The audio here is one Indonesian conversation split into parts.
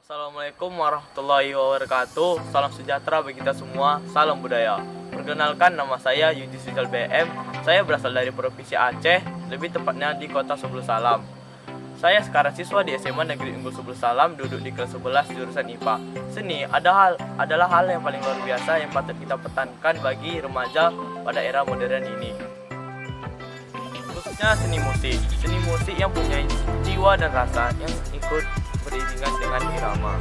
Assalamualaikum warahmatullahi wabarakatuh. Salam sejahtera bagi kita semua. Salam budaya. Perkenalkan, nama saya Yudi Sujal BM. Saya berasal dari Provinsi Aceh, lebih tepatnya di Kota Sebelu Salam. Saya sekarang siswa di SMA Negeri Unggul Sebelu Salam, duduk di kelas 11 jurusan IPA. Seni adalah hal yang paling luar biasa yang patut kita pertahankan bagi remaja pada era modern ini. Khususnya seni musik yang punya jiwa dan rasa yang ikut beriringan dengan irama.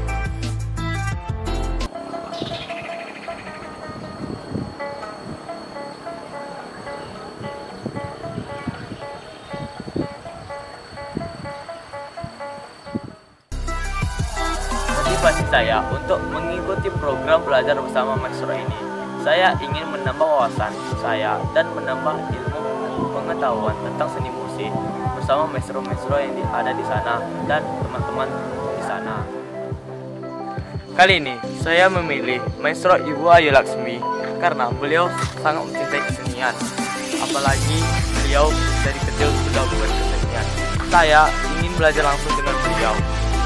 Motivasi saya untuk mengikuti program belajar bersama maestro ini, saya ingin menambah wawasan saya dan menambah ilmu pengetahuan tentang seni musik bersama maestro-maestro yang ada di sana dan teman-teman di sana. Kali ini saya memilih Maestro Ibu Ayu Laksmi karena beliau sangat mencintai kesenian. Apalagi beliau dari kecil sudah berkesenian. Saya ingin belajar langsung dengan beliau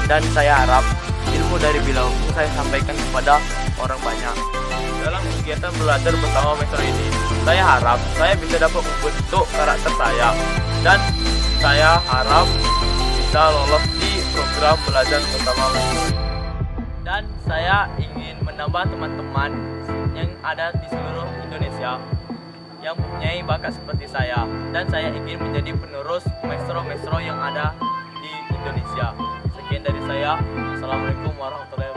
dan saya harap ilmu dari beliau saya sampaikan kepada orang banyak. Dalam kegiatan belajar bersama maestro ini, saya harap saya bisa dapat membentuk karakter saya dan saya harap bisa lolos di program belajar bersama maestro. Dan saya ingin menambah teman-teman yang ada di seluruh Indonesia yang mempunyai bakat seperti saya, dan saya ingin menjadi penerus maestro-maestro yang ada di Indonesia. Sekian dari saya. Assalamualaikum warahmatullahi wabarakatuh.